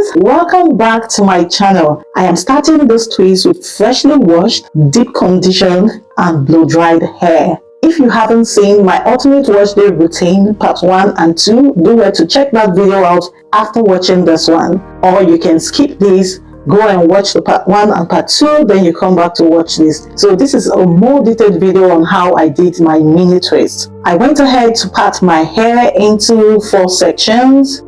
guys, welcome back to my channel. I am starting this twist with freshly washed, deep conditioned and blow dried hair. If you haven't seen my ultimate wash day routine part 1 and 2, do well to check that video out after watching this one, or you can skip this, go and watch the part 1 and part 2, then you come back to watch this. So this is a more detailed video on how I did my mini twist. I went ahead to part my hair into 4 sections.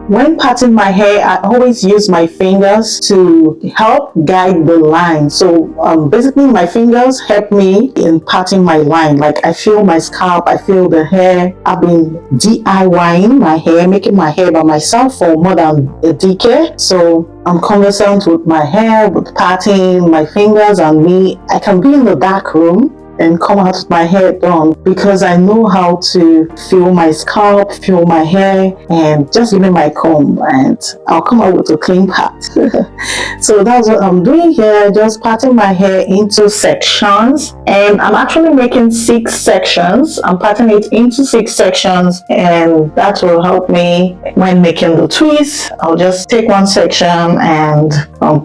When parting my hair, I always use my fingers to help guide the line. So basically my fingers help me in parting my line. Like I feel my scalp, I feel the hair. I've been DIYing my hair, making my hair by myself for more than a decade. So I'm conversant with my hair, with parting, my fingers and me. I can be in the dark room and come out with my hair done because I know how to feel my scalp, feel my hair, and just give me my comb and I'll come out with a clean part. So that's what I'm doing here, just parting my hair into sections, and I'm actually making 6 sections. I'm parting it into 6 sections, and that will help me when making the twist. I'll just take one section and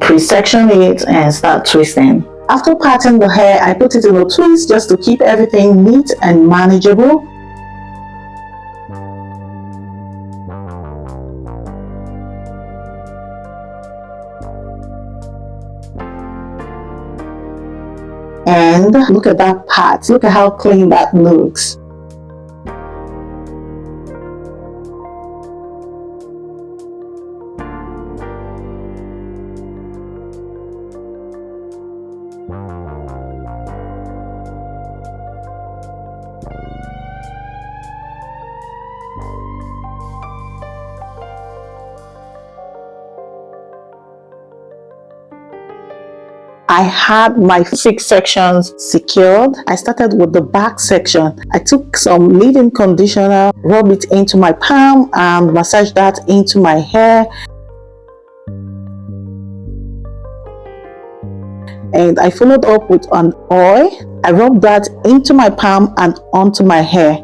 pre-section it and start twisting. After parting the hair, I put it in a twist just to keep everything neat and manageable. And look at that part. Look at how clean that looks. I had my 6 sections secured. I started with the back section. I took some leave-in conditioner, rubbed it into my palm and massaged that into my hair. And I followed up with an oil. I rubbed that into my palm and onto my hair.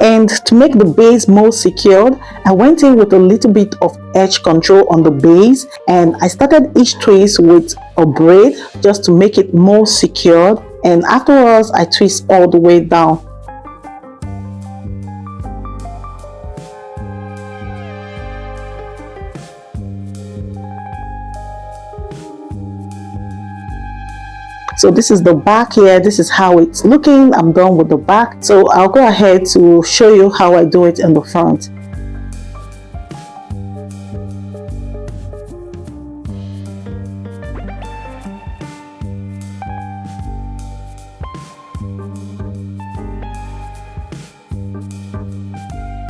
And to make the base more secured, I went in with a little bit of edge control on the base, and I started each twist with a braid just to make it more secured, and afterwards I twist all the way down. So this is the back here. This is how it's looking. I'm done with the back. So I'll go ahead to show you how I do it in the front.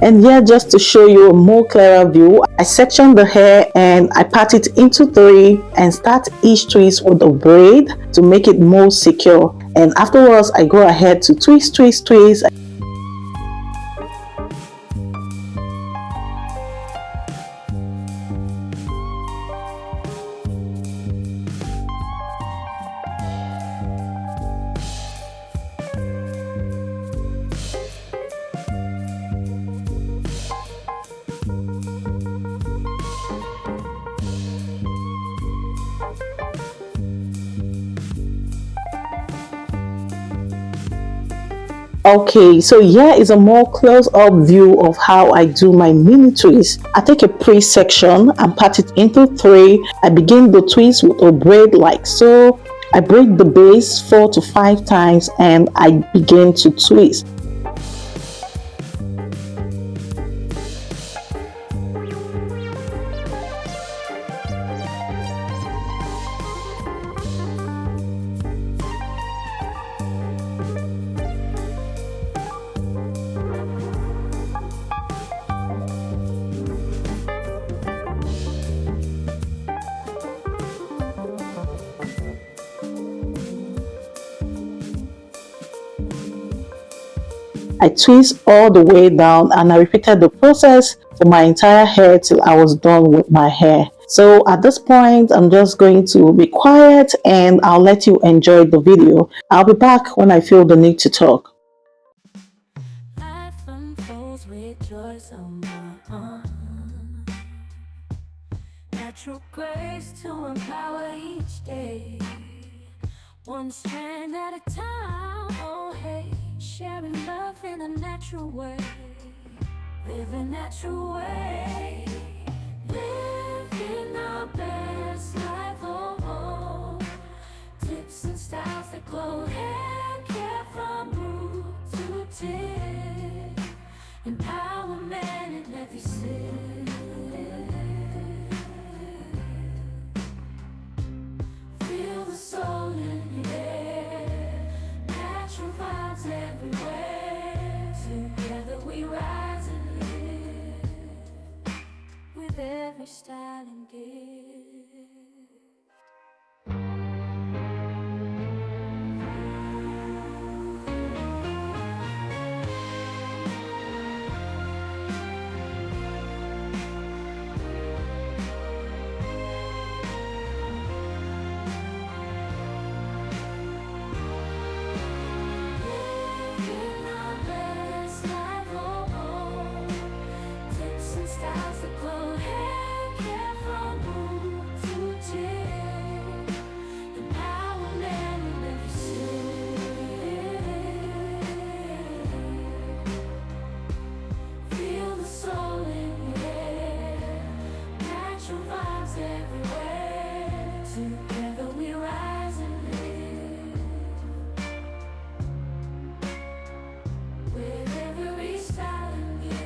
And yeah, just to show you a more clearer view, I section the hair and I part it into 3 and start each twist with a braid to make it more secure. And afterwards, I go ahead to twist. Okay, so here is a more close-up view of how I do my mini twist. I take a pre-section and part it into 3. I begin the twist with a braid like so. I braid the base 4 to 5 times and I begin to twist. I twist all the way down and I repeated the process for my entire hair till I was done with my hair. So at this point, I'm just going to be quiet and I'll let you enjoy the video. I'll be back when I feel the need to talk. Life unfolds with joys on my arm. Natural grace to empower each day. One strand at a time, oh hey. Sharing love in a natural way. Live a natural way. Living our best life, oh, oh. Tips and styles that glow. Hair care from root to tip. Empowerment in every sip. Feel the soul in the air. Natural vibes everywhere. Together we rise and live. With every style and gift. Together we rise and live. With every style and gift.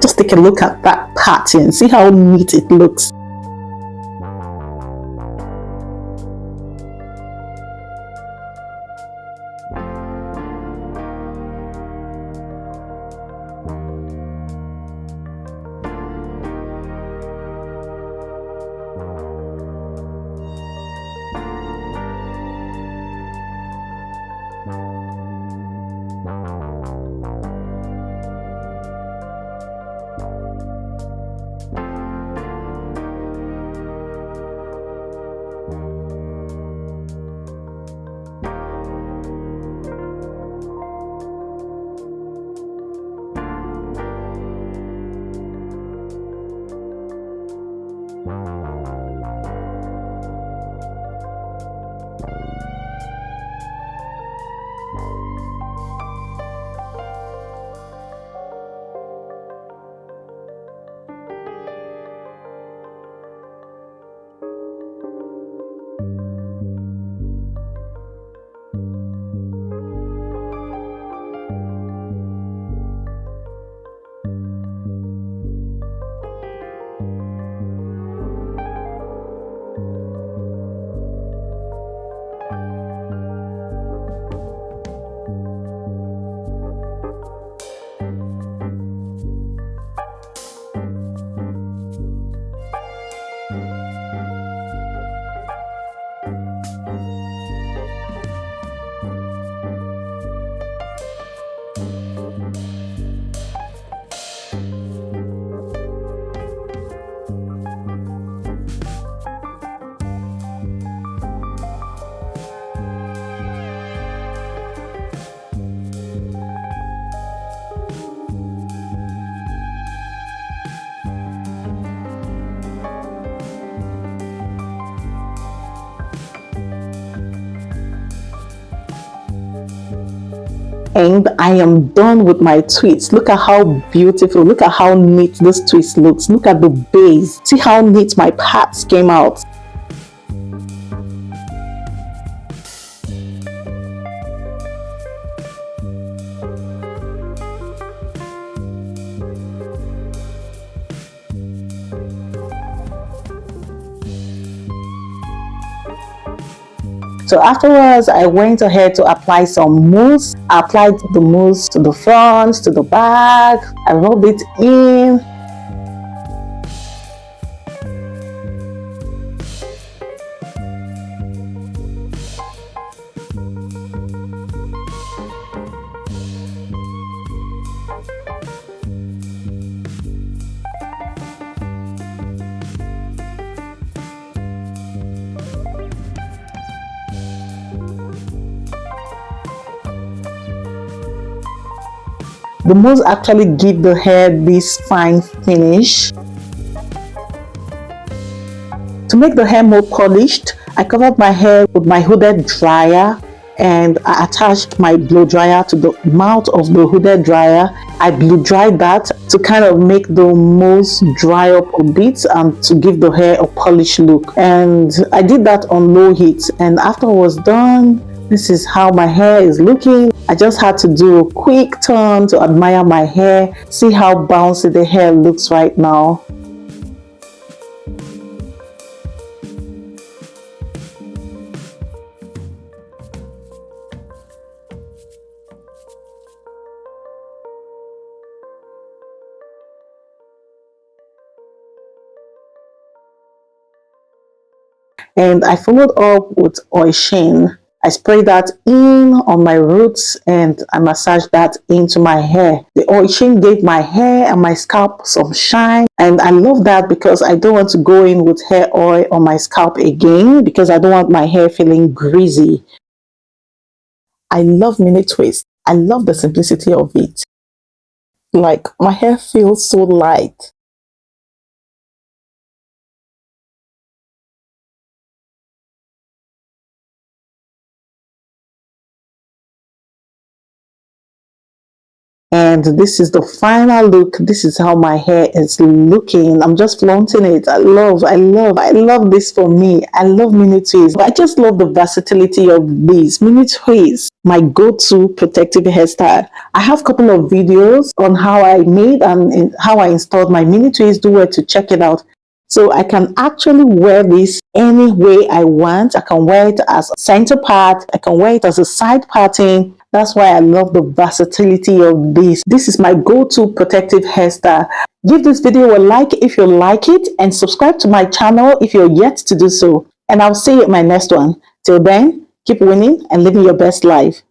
Just take a look at that pattern. See how neat it looks. And I am done with my twist. Look at how beautiful, look at how neat this twist looks. Look at the base. See how neat my parts came out. So afterwards, I went ahead to apply some mousse. I applied the mousse to the front, to the back. I rubbed it in. The mousse actually give the hair this fine finish. To make the hair more polished, I covered my hair with my hooded dryer and I attached my blow dryer to the mouth of the hooded dryer. I blow dried that to kind of make the mousse dry up a bit and to give the hair a polished look. And I did that on low heat, and after I was done, this is how my hair is looking. I just had to do a quick turn to admire my hair. See how bouncy the hair looks right now. And I followed up with oil sheen. I sprayed that in on my roots and I massaged that into my hair. The oil sheen gave my hair and my scalp some shine, and I love that because I don't want to go in with hair oil on my scalp again because I don't want my hair feeling greasy. I love mini twist. I love the simplicity of it. Like, my hair feels so light. And this is the final look. This is how my hair is looking. I'm just flaunting it. I love this for me. I love mini twists. I just love the versatility of these mini twists. My go-to protective hairstyle. I have a couple of videos on how I made and how I installed my mini twist. Do well to check it out. So I can actually wear this any way I want. I can wear it as a center part. I can wear it as a side parting. That's why I love the versatility of this. This is my go-to protective hairstyle. Give this video a like if you like it and subscribe to my channel if you're yet to do so. And I'll see you in my next one. Till then, keep winning and living your best life.